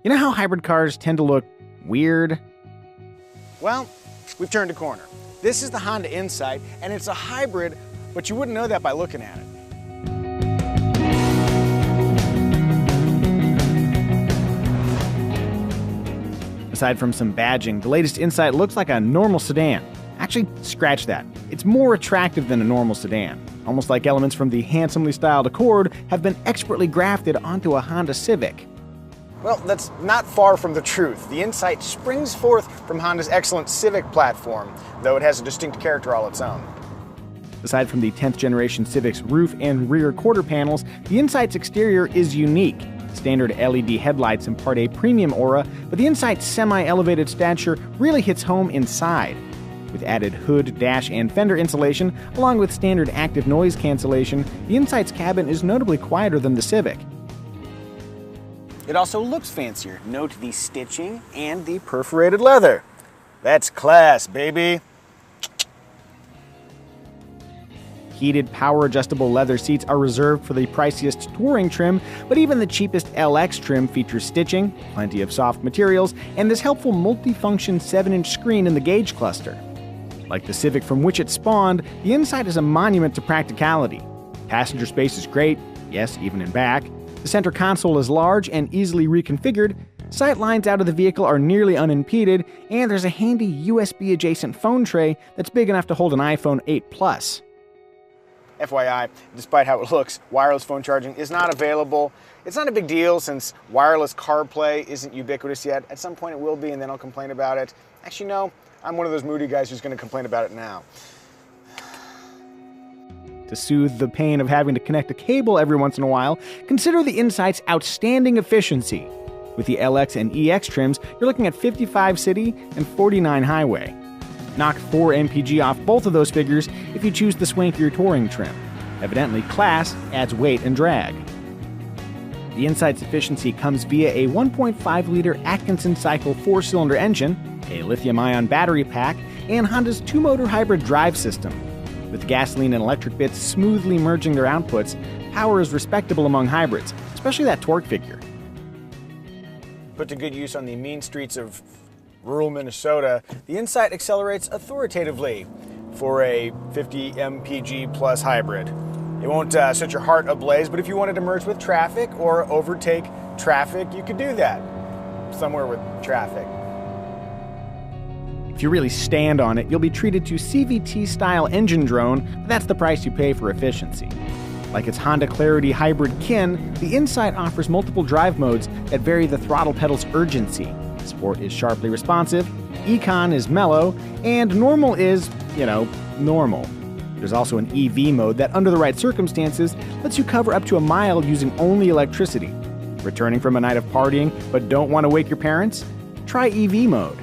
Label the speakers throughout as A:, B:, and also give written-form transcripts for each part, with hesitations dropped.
A: You know how hybrid cars tend to look weird?
B: Well, we've turned a corner. This is the Honda Insight, and it's a hybrid, but you wouldn't know that by looking at it.
A: Aside from some badging, the latest Insight looks like a normal sedan. Actually, scratch that. It's more attractive than a normal sedan. Almost like elements from the handsomely styled Accord have been expertly grafted onto a Honda Civic.
B: Well, that's not far from the truth. The Insight springs forth from Honda's excellent Civic platform, though it has a distinct character all its own.
A: Aside from the 10th generation Civic's roof and rear quarter panels, the Insight's exterior is unique. Standard LED headlights impart a premium aura, but the Insight's semi-elevated stature really hits home inside. With added hood, dash, and fender insulation, along with standard active noise cancellation, the Insight's cabin is notably quieter than the Civic.
B: It also looks fancier. Note the stitching and the perforated leather. That's class, baby.
A: Heated, power-adjustable leather seats are reserved for the priciest touring trim, but even the cheapest LX trim features stitching, plenty of soft materials, and this helpful multi-function 7-inch screen in the gauge cluster. Like the Civic from which it spawned, the Insight is a monument to practicality. Passenger space is great, yes, even in back. The center console is large and easily reconfigured, sight lines out of the vehicle are nearly unimpeded, and there's a handy USB-adjacent phone tray that's big enough to hold an iPhone 8 Plus.
B: FYI, despite how it looks, wireless phone charging is not available. It's not a big deal since wireless CarPlay isn't ubiquitous yet. At some point it will be, and then I'll complain about it. Actually, no, I'm one of those moody guys who's going to complain about it now.
A: To soothe the pain of having to connect a cable every once in a while, consider the Insight's outstanding efficiency. With the LX and EX trims, you're looking at 55 city and 49 highway. Knock 4 mpg off both of those figures if you choose the swankier touring trim. Evidently, class adds weight and drag. The Insight's efficiency comes via a 1.5-liter Atkinson Cycle 4-cylinder engine, a lithium-ion battery pack, and Honda's 2-motor hybrid drive system. With gasoline and electric bits smoothly merging their outputs, power is respectable among hybrids, especially that torque figure.
B: Put to good use on the mean streets of rural Minnesota, the Insight accelerates authoritatively for a 50 mpg plus hybrid. It won't set your heart ablaze, but if you wanted to merge with traffic or overtake traffic, you could do that. Somewhere with traffic.
A: If you really stand on it, you'll be treated to CVT-style engine drone, but that's the price you pay for efficiency. Like its Honda Clarity hybrid kin, the Insight offers multiple drive modes that vary the throttle pedal's urgency. Sport is sharply responsive, Econ is mellow, and Normal is, normal. There's also an EV mode that, under the right circumstances, lets you cover up to a mile using only electricity. Returning from a night of partying but don't want to wake your parents? Try EV mode.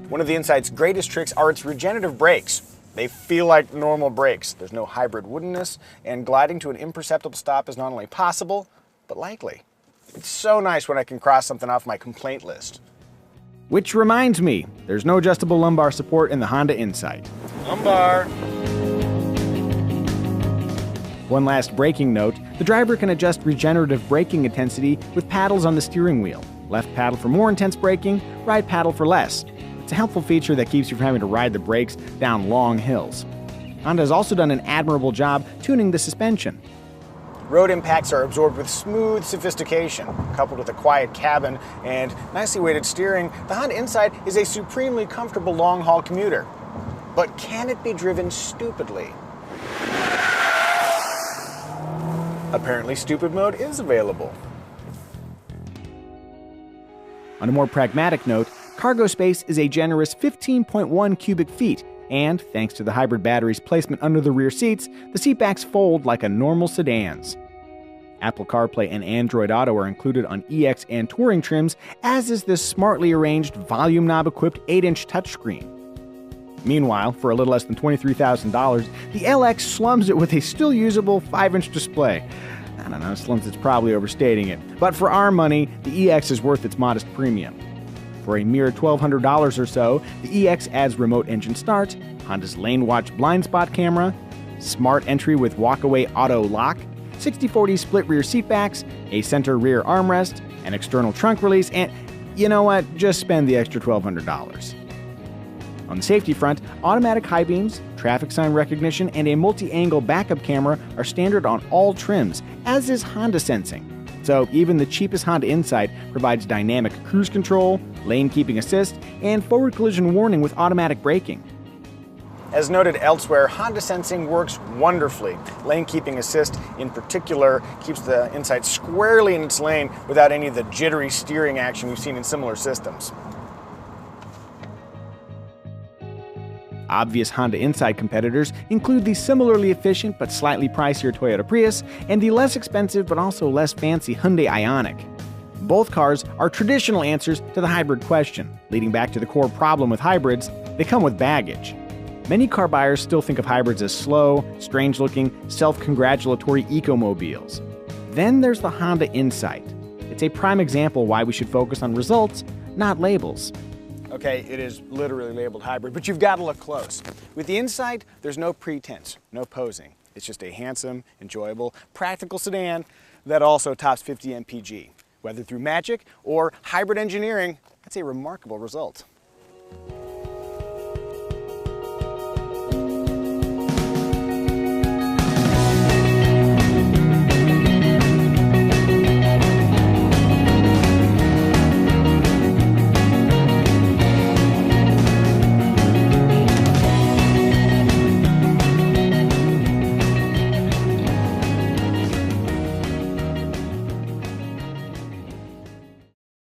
B: One of the Insight's greatest tricks are its regenerative brakes. They feel like normal brakes. There's no hybrid woodenness, and gliding to an imperceptible stop is not only possible, but likely. It's so nice when I can cross something off my complaint list.
A: Which reminds me, there's no adjustable lumbar support in the Honda Insight.
B: Lumbar!
A: One last braking note, the driver can adjust regenerative braking intensity with paddles on the steering wheel. Left paddle for more intense braking, right paddle for less. It's a helpful feature that keeps you from having to ride the brakes down long hills. Honda has also done an admirable job tuning the suspension.
B: Road impacts are absorbed with smooth sophistication. Coupled with a quiet cabin and nicely weighted steering, the Honda Insight is a supremely comfortable long-haul commuter. But can it be driven stupidly? Apparently, stupid mode is available.
A: On a more pragmatic note, cargo space is a generous 15.1 cubic feet, and thanks to the hybrid battery's placement under the rear seats, the seatbacks fold like a normal sedan's. Apple CarPlay and Android Auto are included on EX and Touring trims, as is this smartly arranged volume knob-equipped 8-inch touchscreen. Meanwhile, for a little less than $23,000, the LX slums it with a still usable 5-inch display. I don't know, slums it's probably overstating it, but for our money, the EX is worth its modest premium. For a mere $1,200 or so, the EX adds remote engine start, Honda's Lane Watch blind spot camera, smart entry with walkaway auto lock, 60/40 split rear seatbacks, a center rear armrest, an external trunk release, and you know what? Just spend the extra $1,200. On the safety front, automatic high beams, traffic sign recognition, and a multi-angle backup camera are standard on all trims, as is Honda Sensing. So even the cheapest Honda Insight provides dynamic cruise control, lane keeping assist, and forward collision warning with automatic braking.
B: As noted elsewhere, Honda Sensing works wonderfully. Lane keeping assist, in particular, keeps the Insight squarely in its lane without any of the jittery steering action we've seen in similar systems.
A: Obvious Honda Insight competitors include the similarly efficient but slightly pricier Toyota Prius and the less expensive but also less fancy Hyundai Ioniq. Both cars are traditional answers to the hybrid question, leading back to the core problem with hybrids: they come with baggage. Many car buyers still think of hybrids as slow, strange-looking, self-congratulatory ecomobiles. Then there's the Honda Insight. It's a prime example why we should focus on results, not labels.
B: Okay, it is literally labeled hybrid, but you've got to look close. With the Insight, there's no pretense, no posing. It's just a handsome, enjoyable, practical sedan that also tops 50 mpg. Whether through magic or hybrid engineering, that's a remarkable result.